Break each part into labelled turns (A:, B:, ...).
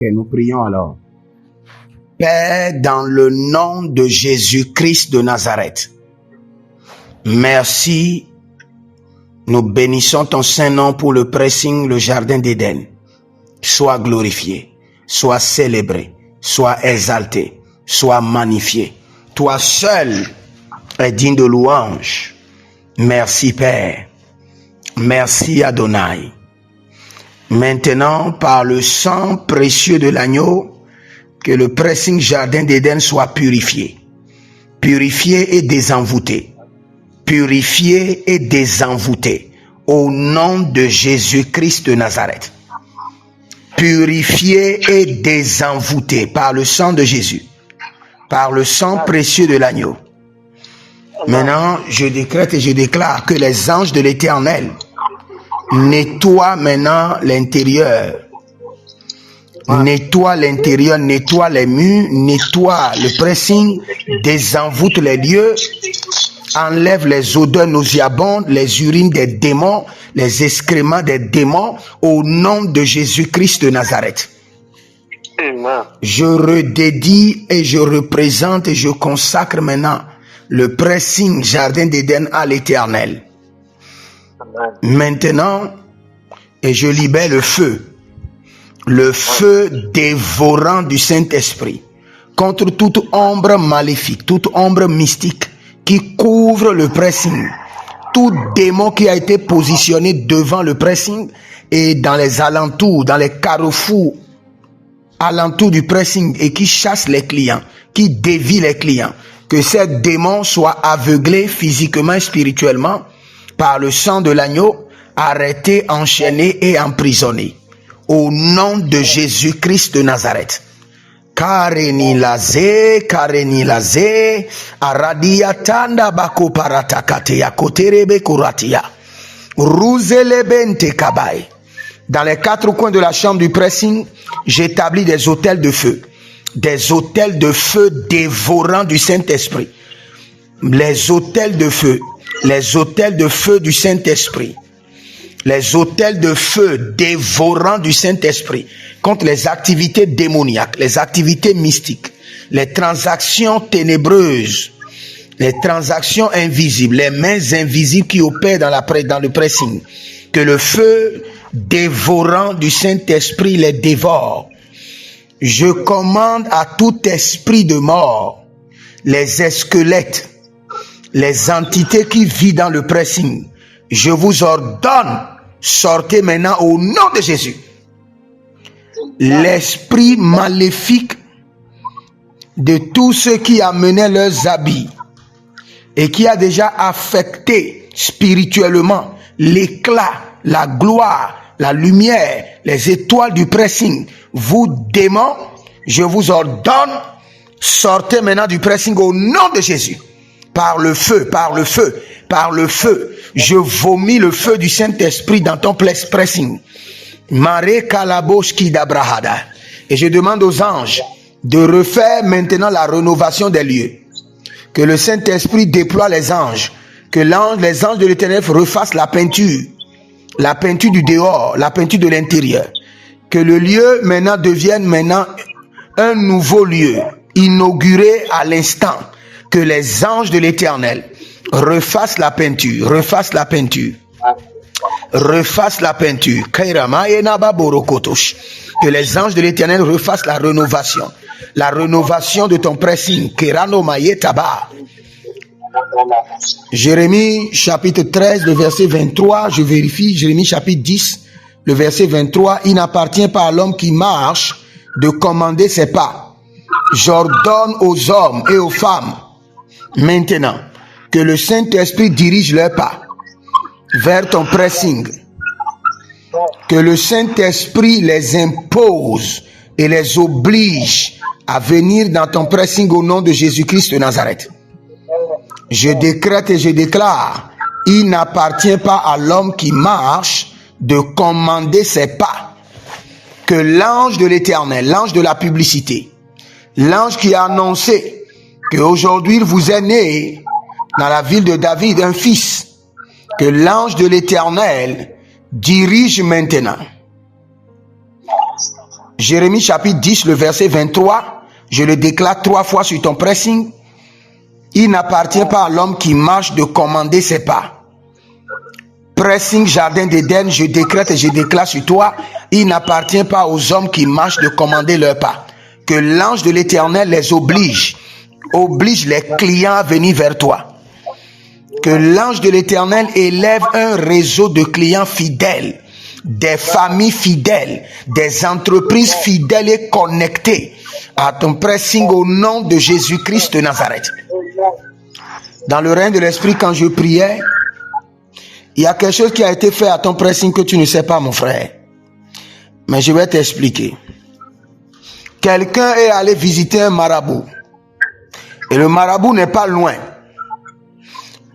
A: Et nous prions alors. Père, dans le nom de Jésus-Christ de Nazareth, merci. Nous bénissons ton Saint-Nom pour le pressing, le jardin d'Éden. Sois glorifié, sois célébré, sois exalté, sois magnifié. Toi seul es digne de louange. Merci Père. Merci Adonai. Maintenant, par le sang précieux de l'agneau, que le pressing jardin d'Éden soit purifié. Purifié et désenvoûté. Purifié et désenvoûté. Au nom de Jésus-Christ de Nazareth. Purifié et désenvoûté par le sang de Jésus. Par le sang précieux de l'agneau. Maintenant, je décrète et je déclare que les anges de l'Éternel nettoient maintenant l'intérieur. Nettoie l'intérieur, nettoie les murs, nettoie le pressing, désenvoûte les lieux, enlève les odeurs nauséabondes, les urines des démons, les excréments des démons, au nom de Jésus-Christ de Nazareth.
B: Amen.
A: Je redédie et je représente et je consacre maintenant le pressing jardin d'Éden à l'Éternel. Maintenant, et je libère le feu dévorant du Saint-Esprit contre toute ombre maléfique, toute ombre mystique qui couvre le pressing, tout démon qui a été positionné devant le pressing et dans les alentours, dans les carrefours alentours du pressing et qui chasse les clients, qui dévie les clients, que ces démons soient aveuglés physiquement et spirituellement par le sang de l'agneau, arrêtés, enchaînés et emprisonnés. Au nom de Jésus-Christ de Nazareth. Kareni laze, aradia tanda bako paratakatea, koterebe kuratia, ruzelebente kabai. Dans les quatre coins de la chambre du pressing, j'établis des autels de feu. Des autels de feu dévorants du Saint-Esprit. Les autels de feu du Saint-Esprit. Les autels de feu dévorants du Saint-Esprit contre les activités démoniaques, les activités mystiques, les transactions ténébreuses, les transactions invisibles, les mains invisibles qui opèrent dans le pressing. Que le feu dévorant du Saint-Esprit les dévore. Je commande à tout esprit de mort, les squelettes, les entités qui vivent dans le pressing. Je vous ordonne, sortez maintenant au nom de Jésus. L'esprit maléfique de tous ceux qui amenaient leurs habits et qui a déjà affecté spirituellement l'éclat, la gloire, la lumière, les étoiles du pressing. Vous démons, je vous ordonne, sortez maintenant du pressing au nom de Jésus. Par le feu, par le feu, par le feu. Je vomis le feu du Saint-Esprit dans ton pressing. Mare kalaboshki dabrahada. Et je demande aux anges de refaire maintenant la rénovation des lieux. Que le Saint-Esprit déploie les anges. Que les anges de l'Éternel refassent la peinture. La peinture du dehors, la peinture de l'intérieur. Que le lieu maintenant devienne un nouveau lieu, inauguré à l'instant. Que les anges de l'Éternel refassent la peinture, refassent la peinture. Refasse la peinture. Que les anges de l'Éternel refassent la rénovation de ton pressing. Jérémie chapitre 13, le verset 23, je vérifie. Jérémie chapitre 10, le verset 23. Il n'appartient pas à l'homme qui marche de commander ses pas. J'ordonne aux hommes et aux femmes maintenant que le Saint-Esprit dirige leurs pas vers ton pressing. Que le Saint-Esprit les impose et les oblige à venir dans ton pressing au nom de Jésus-Christ de Nazareth. Je décrète et je déclare, il n'appartient pas à l'homme qui marche de commander ses pas. Que l'ange de l'Éternel, l'ange de la publicité, l'ange qui a annoncé qu'aujourd'hui il vous est né dans la ville de David un fils, que l'ange de l'Éternel dirige maintenant Jérémie chapitre 10, le verset 23, je le déclare 3 fois sur ton pressing. Il n'appartient pas à l'homme qui marche de commander ses pas. Pressing Jardin d'Éden, je décrète et je déclare sur toi, il n'appartient pas aux hommes qui marchent de commander leurs pas. Que l'ange de l'Éternel les oblige les clients à venir vers toi. Que l'ange de l'Éternel élève un réseau de clients fidèles, des familles fidèles, des entreprises fidèles et connectées à ton pressing au nom de Jésus-Christ de Nazareth. Dans le règne de l'Esprit, quand je priais, il y a quelque chose qui a été fait à ton pressing que tu ne sais pas, mon frère. Mais je vais t'expliquer. Quelqu'un est allé visiter un marabout. Et le marabout n'est pas loin.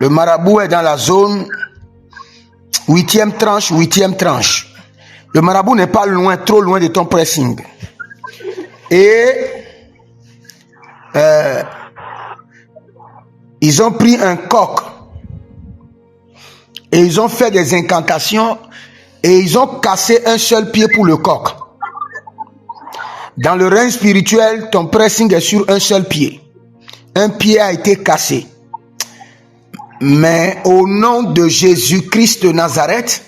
A: Le marabout est dans la zone 8e tranche. Le marabout n'est pas loin, trop loin de ton pressing. Et ils ont pris un coq. Et ils ont fait des incantations. Et ils ont cassé un seul pied pour le coq. Dans le règne spirituel, ton pressing est sur un seul pied. Un pied a été cassé. Mais au nom de Jésus-Christ de Nazareth,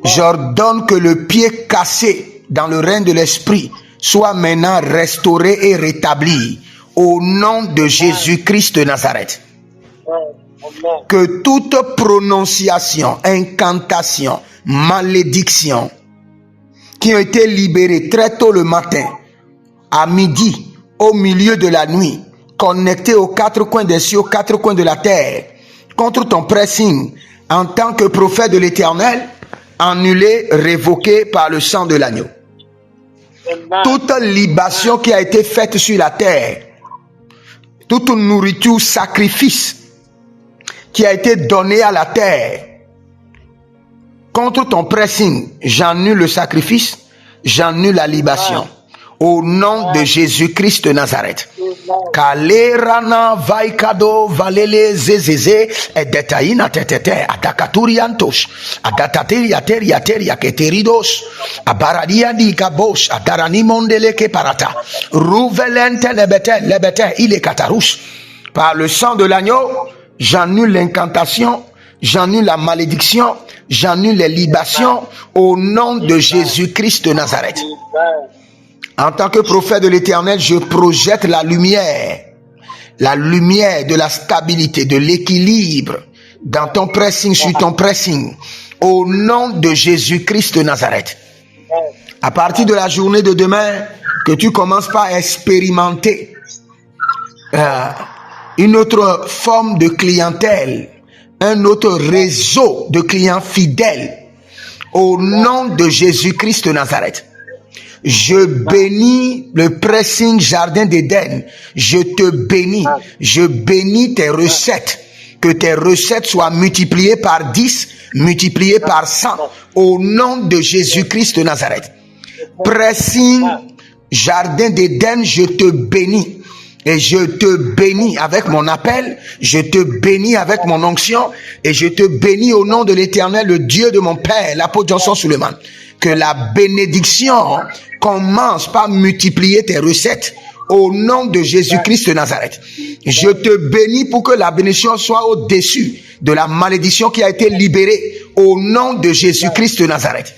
A: j'ordonne que le pied cassé dans le règne de l'Esprit soit maintenant restauré et rétabli. Au nom de Jésus-Christ de Nazareth. Que toute prononciation, incantation, malédiction qui ont été libérées très tôt le matin, à midi, au milieu de la nuit, connectées aux 4 coins des cieux, aux 4 coins de la terre, contre ton pressing, en tant que prophète de l'Éternel, annulée, révoquée par le sang de l'agneau. Toute libation qui a été faite sur la terre, toute nourriture, sacrifice qui a été donné à la terre contre ton pressing, j'annule le sacrifice, j'annule la libation. Au nom de Jésus-Christ de Nazareth. Kalerana vaikado valele zezeze edetaina tetete atakaturiantos adatateriateriateria keteridos abaradia di kabos adarani mondele ke parata ruvelente lebete ile katarus. Par le sang de l'agneau, j'annule l'incantation, j'annule la malédiction, j'annule les libations au nom de Jésus-Christ de Nazareth. En tant que prophète de l'Éternel, je projette la lumière de la stabilité, de l'équilibre dans ton pressing, sur ton pressing, au nom de Jésus-Christ de Nazareth. À partir de la journée de demain, que tu commences par expérimenter une autre forme de clientèle, un autre réseau de clients fidèles, au nom de Jésus-Christ de Nazareth. Je bénis le pressing Jardin d'Éden. Je te bénis. Je bénis tes recettes. Que tes recettes soient multipliées par 10, multipliées par 100. Au nom de Jésus-Christ de Nazareth. Pressing Jardin d'Éden, je te bénis. Et je te bénis avec mon appel, je te bénis avec mon onction, et je te bénis au nom de l'Éternel, le Dieu de mon Père, l'apôtre Johnson Suleiman. Que la bénédiction commence par multiplier tes recettes au nom de Jésus-Christ de Nazareth. Je te bénis pour que la bénédiction soit au-dessus de la malédiction qui a été libérée au nom de Jésus-Christ de Nazareth.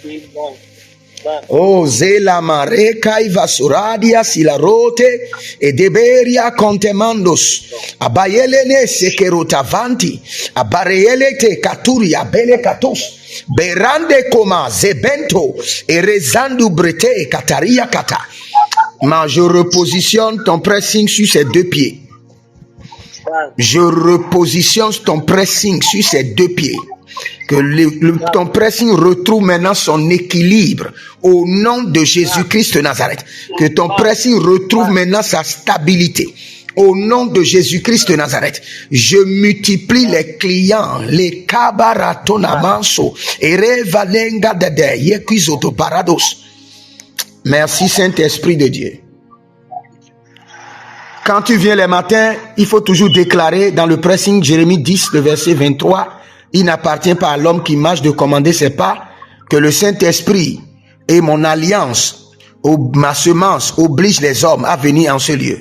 A: Oh, zela mare kaiva suradia silarote e deberia contemandos abayele ne sekerutavanti abareyele te katuri abele katos berande koma zebento et rezandu brete kataria kata. Mais je repositionne ton pressing sur ses 2 pieds. Je repositionne ton pressing sur ses 2 pieds. Que ton pressing retrouve maintenant son équilibre au nom de Jésus-Christ de Nazareth. Que ton pressing retrouve maintenant sa stabilité au nom de Jésus-Christ de Nazareth. Je multiplie les clients, les kabaratonamanso et revalenga dede yekuizoto parados. Merci Saint-Esprit de Dieu. Quand tu viens les matins, il faut toujours déclarer dans le pressing Jérémie 10, le verset 23. Il n'appartient pas à l'homme qui marche de commander ses pas, que le Saint-Esprit et mon alliance ma semence oblige les hommes à venir en ce lieu.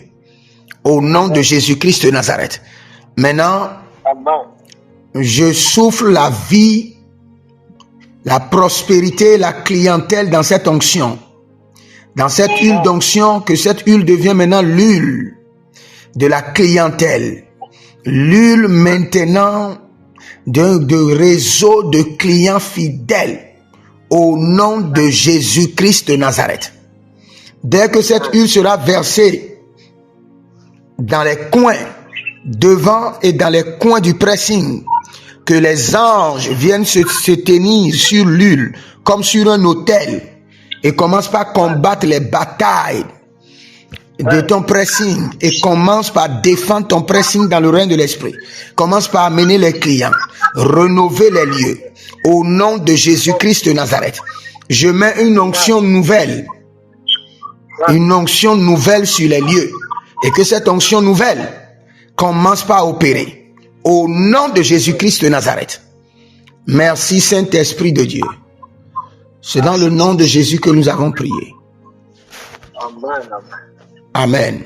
A: Au nom de Jésus-Christ de Nazareth. Maintenant, je souffle la vie, la prospérité, la clientèle dans cette onction. Dans cette huile d'onction, que cette huile devienne maintenant l'huile de la clientèle. L'huile maintenant de réseau de clients fidèles au nom de Jésus-Christ de Nazareth. Dès que cette huile sera versée dans les coins, devant et dans les coins du pressing, que les anges viennent se tenir sur l'huile comme sur un autel et commencent par combattre les batailles de ton pressing et commence par défendre ton pressing dans le règne de l'esprit. Commence par amener les clients, rénover les lieux. Au nom de Jésus-Christ de Nazareth, je mets une onction nouvelle sur les lieux et que cette onction nouvelle commence par opérer. Au nom de Jésus-Christ de Nazareth. Merci Saint-Esprit de Dieu. C'est dans le nom de Jésus que nous avons prié. Amen.